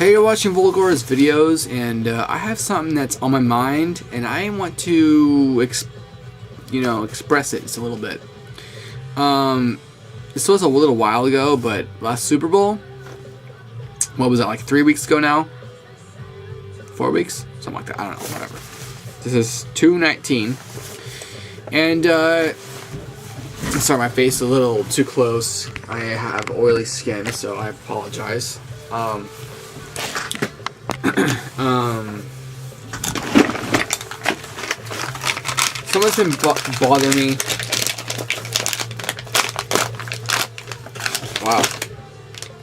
Hey, you're watching Volgor's videos, and I have something that's on my mind, and I want to, express it just a little bit. This was a little while ago, but last Super Bowl, what was that, like 3 weeks ago now? 4 weeks? Something like that, I don't know, whatever. This is 2/19, and, sorry, my face is a little too close. I have oily skin, so I apologize. Someone's been bothering me. Wow.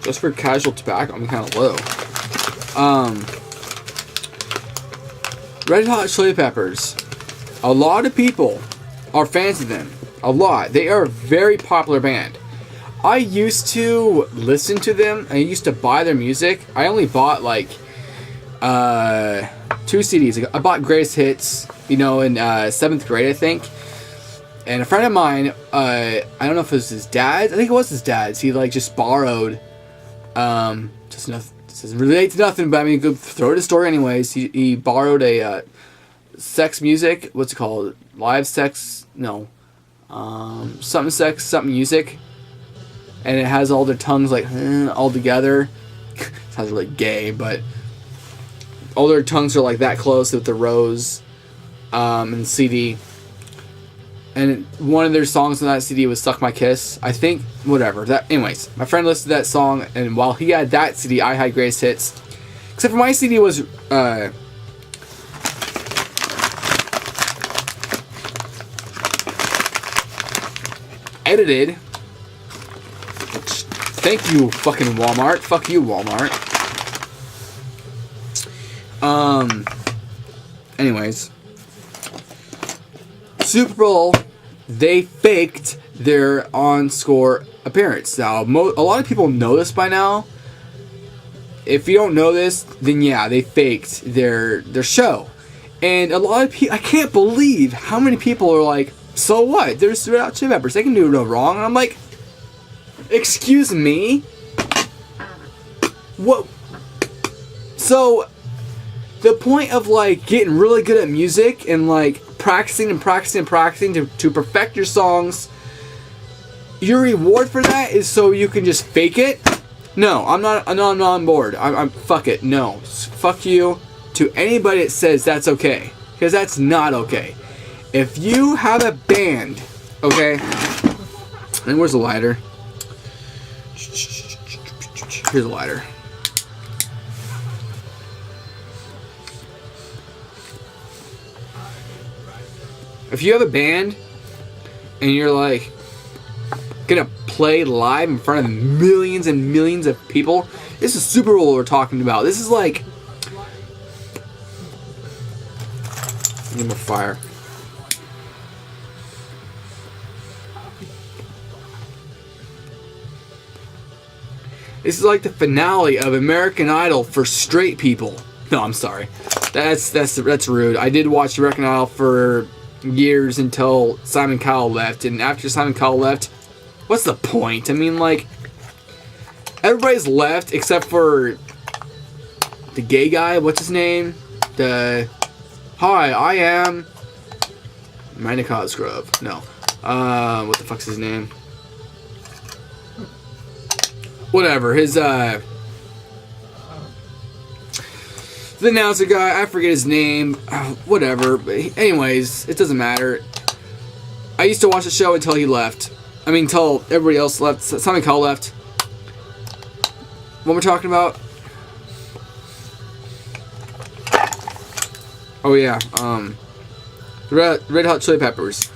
Just for casual tobacco, I'm kind of low. Red Hot Chili Peppers. A lot of people are fans of them. A lot. They are a very popular band. I used to listen to them. I used to buy their music. I only bought like 2 CDs. I bought Greatest Hits, in 7th grade, I think. And a friend of mine, I don't know if it was his dad's. I think it was his dad's. He just borrowed. Just nothing. This doesn't relate to nothing, but I mean, go throw it a story anyways. He borrowed a sex music. What's it called? Live sex? No. Something sex, something music. And it has all their tongues all together. Sounds really gay, but all their tongues are that close with the rose and the CD. And one of their songs on that CD was "Suck My Kiss." I think, whatever. Anyways, my friend listened to that song, and while he had that CD, I had Greatest Hits. Except for my CD was edited. Thank you, fucking Walmart. Fuck you, Walmart. Anyways. Super Bowl, they faked their on-score appearance. Now, a lot of people know this by now. If you don't know this, then yeah, they faked their show. And a lot of people, I can't believe how many people are like, so what? There's Red Hot Chili Peppers. They can do no wrong. And I'm like, excuse me? What? So, the point of getting really good at music and practicing to perfect your songs, your reward for that is so you can just fake it? No, I'm not on board. I'm fuck it. No. Fuck you to anybody that says that's okay. Because that's not okay. If you have a band, okay? And where's the lighter? Here's a lighter. If you have a band and you're gonna play live in front of millions and millions of people, this is Super Bowl we're talking about. This is need more fire. This is the finale of American Idol for straight people. No, I'm sorry. That's rude. I did watch American Idol for years until Simon Cowell left, and after Simon Cowell left, what's the point? I mean, everybody's left except for the gay guy. What's his name? Hi, I am Minor Cosgrove. No. What the fuck's his name? Whatever, the announcer guy, I forget his name, whatever, but anyways, it doesn't matter. I used to watch the show until he left. I mean, until everybody else left. Simon Cowell left. What we're talking about? Oh yeah, Red Hot Chili Peppers.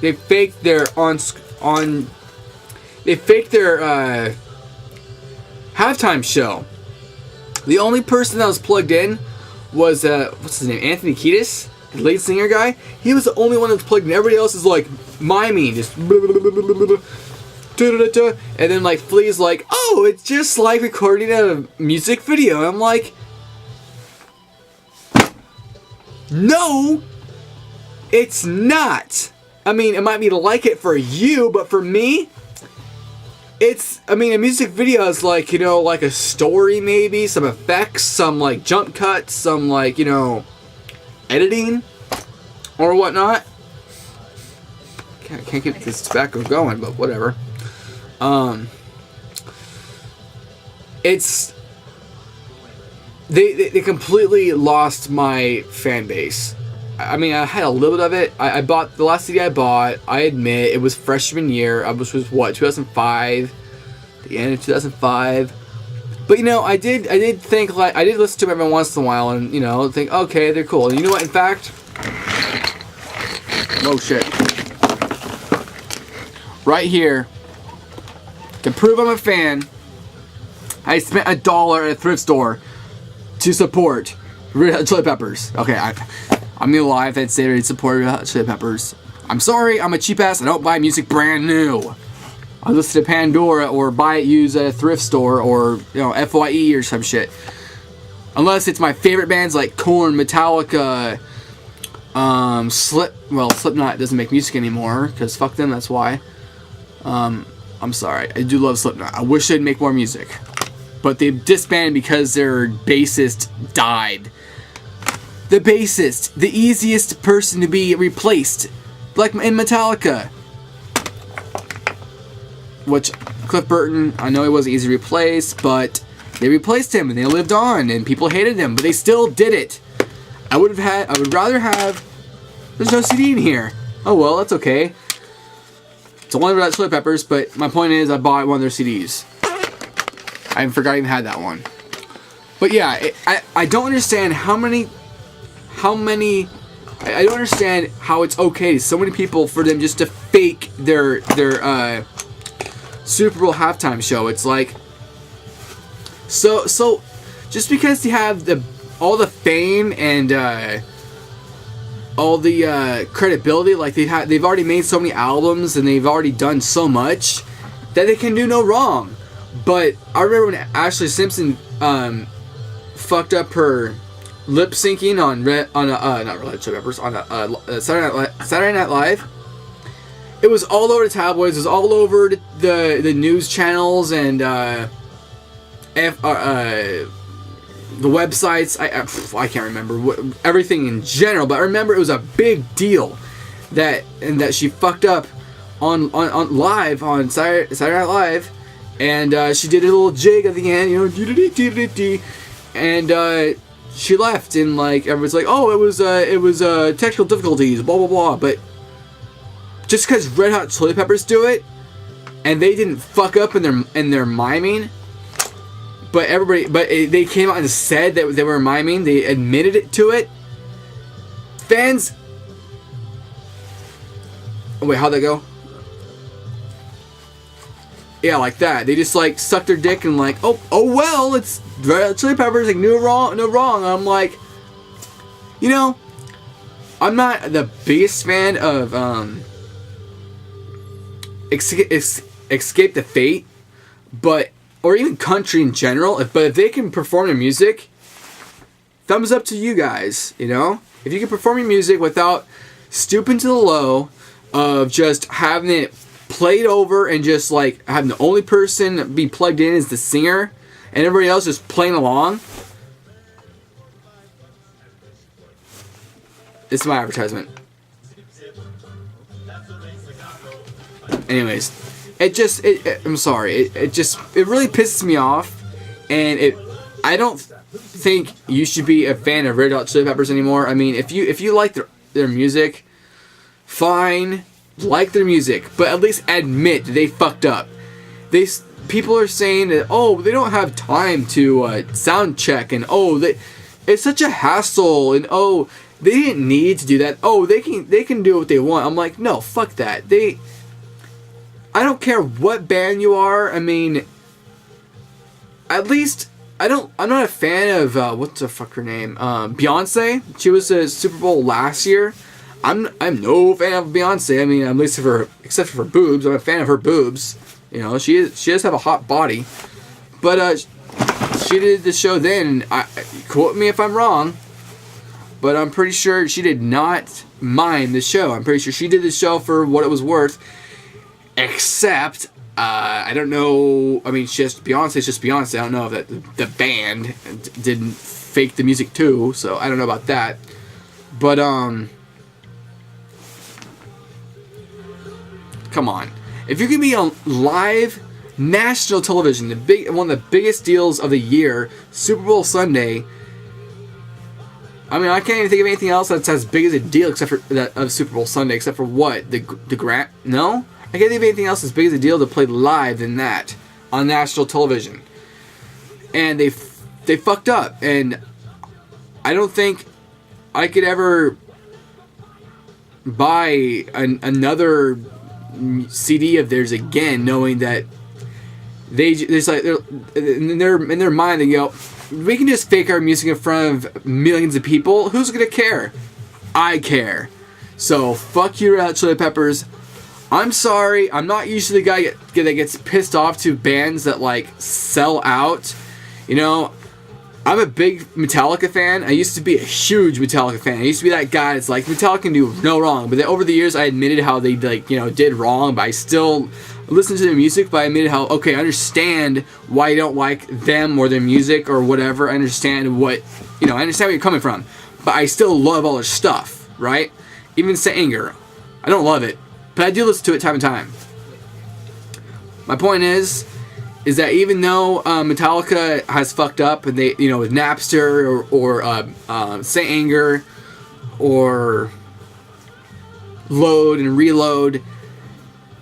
They faked their They faked their halftime show. The only person that was plugged in was what's his name? Anthony Kiedis, the lead singer guy. He was the only one that was plugged in. Everybody else is miming, just blah, blah, blah, blah, blah, blah. And then Flea's oh, it's just like recording a music video. And I'm no, it's not. I mean, it might be like it for you, but for me, it's, I mean, a music video is like, you know, like a story maybe, some effects, some like jump cuts, some like, you know, editing or whatnot. Can't keep this tobacco going, but whatever. It's, they completely lost my fan base. I mean, I had a little bit of it. I bought the last CD I bought. I admit it was freshman year. I was what, 2005, the end of 2005. But you know, I did think, like, I did listen to them every once in a while, and you know, think, okay, they're cool. And you know what? In fact, oh shit, right here, to prove I'm a fan, I spent $1 at a thrift store to support Red Hot Chili Peppers. Okay, I'm gonna lie if I'd say I support Red Hot Chili Peppers. I'm sorry, I'm a cheap ass. I don't buy music brand new. I listen to Pandora or buy it used at a thrift store or, you know, FYE or some shit. Unless it's my favorite bands like Korn, Metallica, Slipknot doesn't make music anymore because fuck them. That's why. I'm sorry. I do love Slipknot. I wish they'd make more music, but they disbanded because their bassist died. The bassist, the easiest person to be replaced, like in Metallica. Which, Cliff Burton, I know he wasn't easy to replace, but they replaced him and they lived on and people hated him, but they still did it. I would rather have, there's no CD in here. Oh well, that's okay. It's only Red Hot Chili Peppers, but my point is I bought one of their CDs. I forgot I even had that one. But yeah, I don't understand I don't understand how it's okay to so many people for them just to fake their Super Bowl halftime show. It's like, so just because they have all the fame and all the credibility, like they've already made so many albums and they've already done so much that they can do no wrong. But I remember when Ashley Simpson fucked up her lip syncing on not Red Hot Chili Peppers, on Saturday Night Live. It was all over the tabloids. It was all over the news channels and the websites. I can't remember everything in general, but I remember it was a big deal that she fucked up on live on Saturday Night Live, and she did a little jig at the end, you know, and she left, and like everyone's like, oh, it was technical difficulties, blah blah blah. But just because Red Hot Chili Peppers do it, and they didn't fuck up in their miming, but they came out and said that they were miming, they admitted it to it. Fans, wait, how'd that go? Yeah, like that. They just like suck their dick and like, oh well, it's Red Hot Chili Peppers, like no wrong. I'm like, you know, I'm not the biggest fan of Escape the Fate, or even country in general. But if they can perform their music, thumbs up to you guys. You know, if you can perform your music without stooping to the low of just having it played over and just like having the only person be plugged in is the singer and everybody else just playing along. This is my advertisement. Anyways, I'm sorry. It really pisses me off, and I don't think you should be a fan of Red Hot Chili Peppers anymore. I mean, if you like their music, fine. Like their music, but at least admit they fucked up. People are saying that, oh, they don't have time to sound check, and it's such a hassle, and oh, they didn't need to do that. Oh, they can do what they want. I'm like, no, fuck that. I don't care what band you are. I mean, at least I'm not a fan of what's the fuck her name? Beyonce. She was a Super Bowl last year. I'm no fan of Beyonce. I mean, at least except for her boobs. I'm a fan of her boobs. You know, she does have a hot body. But she did the show then. Quote me if I'm wrong, but I'm pretty sure she did not mind the show. I'm pretty sure she did the show for what it was worth. Except I don't know. I mean, it's just Beyonce. It's just Beyonce. I don't know if that the band didn't fake the music too. So I don't know about that. But come on. If you can be on live national television, one of the biggest deals of the year, Super Bowl Sunday. I mean, I can't even think of anything else that's as big as a deal except for that of Super Bowl Sunday, except for what? The grant? No? I can't think of anything else as big as a deal to play live than that on national television. And they fucked up, and I don't think I could ever buy another CD of theirs again, knowing that there's like in their mind they go, we can just fake our music in front of millions of people. Who's gonna care? I care. So fuck you, Red Hot Chili Peppers. I'm sorry. I'm not usually the guy that gets pissed off to bands that like sell out. You know, I'm a big Metallica fan. I used to be a huge Metallica fan. I used to be that guy that's like, Metallica can do no wrong. But then over the years, I admitted how they did wrong. But I still listen to their music. But I admitted how, okay, I understand why you don't like them or their music or whatever. I understand I understand where you're coming from. But I still love all their stuff, right? Even Saint Anger. I don't love it. But I do listen to it time and time. My point is that even though Metallica has fucked up, and they, with Napster or Saint Anger or Load and Reload,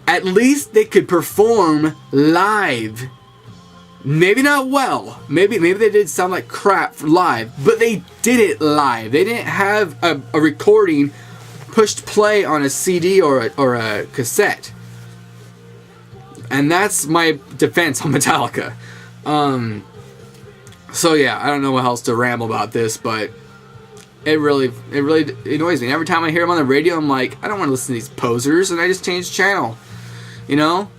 at least they could perform live. Maybe not well. Maybe they did sound like crap live, but they did it live. They didn't have a recording pushed play on a CD or a cassette. And that's my defense on Metallica. So yeah, I don't know what else to ramble about this, but it really annoys me. Every time I hear them on the radio, I'm like, I don't want to listen to these posers, and I just change the channel. And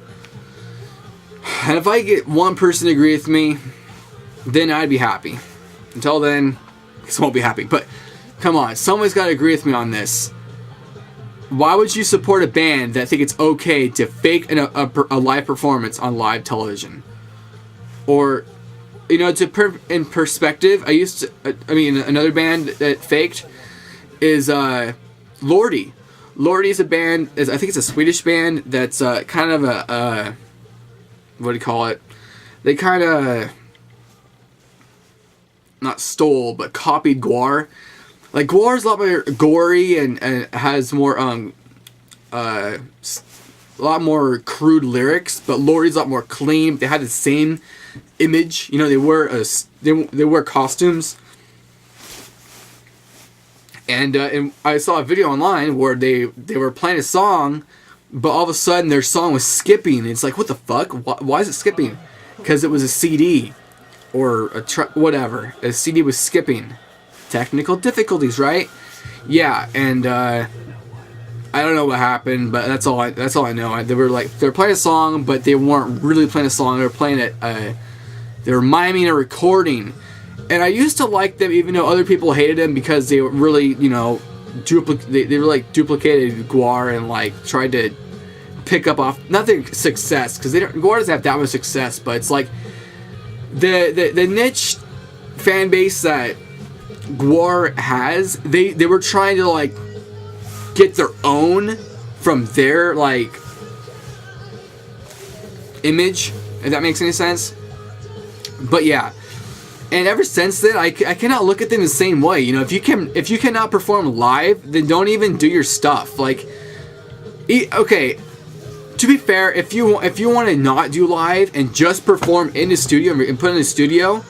if I get one person to agree with me, then I'd be happy. Until then, I guess I won't be happy. But come on, someone's got to agree with me on this. Why would you support a band that think it's okay to fake a live performance on live television? Or, in perspective, another band that faked is Lordi. Lordi is a band, I think it's a Swedish band that's kind of a, what do you call it? They kind of, not stole, but copied Gwar. Like, Gwar's a lot more gory and has more, a lot more crude lyrics, but Lordi's a lot more clean. They had the same image. They wear costumes. And I saw a video online where they were playing a song, but all of a sudden their song was skipping. It's like, what the fuck? Why is it skipping? Because it was a CD or whatever. A CD was skipping. Technical difficulties, right? Yeah, and I don't know what happened, but that's all I know. They were playing a song, but they weren't really playing a song. They were playing it. They were miming a recording, and I used to like them, even though other people hated them because they were really, they were like duplicated Gwar and like tried to pick up off not their success, because Gwar doesn't have that much success, but it's like the niche fan base that Gwar has, they were trying to like get their own from their like image, if that makes any sense. But yeah, and ever since then I cannot look at them the same way. If you cannot perform live, then don't even do your stuff. Like, okay, to be fair, if you want to not do live and just perform in the studio and put in the studio,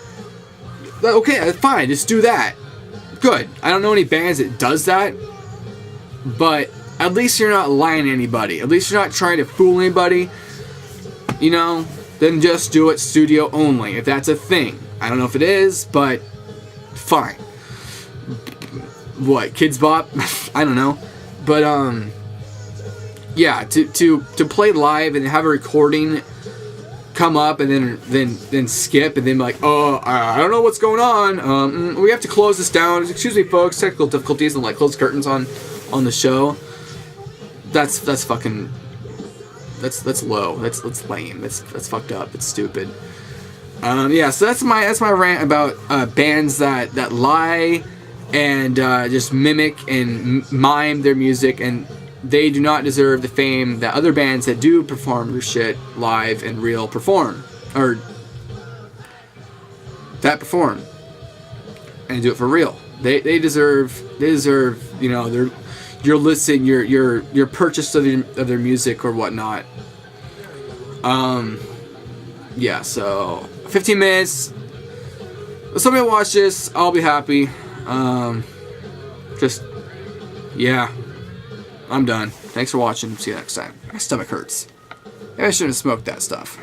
okay, that's fine, just do that. Good. I don't know any bands that does that, but at least you're not lying to anybody. At least you're not trying to fool anybody. Then just do it studio only, if that's a thing. I don't know if it is, but fine. What, Kids Bop? I don't know. But yeah, to play live and have a recording come up and then skip and then be like, oh, I don't know what's going on. We have to close this down. Excuse me, folks. Technical difficulties, and like close curtains on the show. That's fucking That's low. That's lame. That's fucked up. It's stupid. Yeah, so that's my rant about bands that lie and just mimic and mime their music, and they do not deserve the fame that other bands that do perform their shit live and real perform, or that perform and do it for real. They deserve your listen, your purchase of their music or whatnot. Yeah, so 15 minutes. If somebody watch this, I'll be happy. Just, yeah, I'm done. Thanks for watching. See you next time. My stomach hurts. Maybe I shouldn't have smoked that stuff.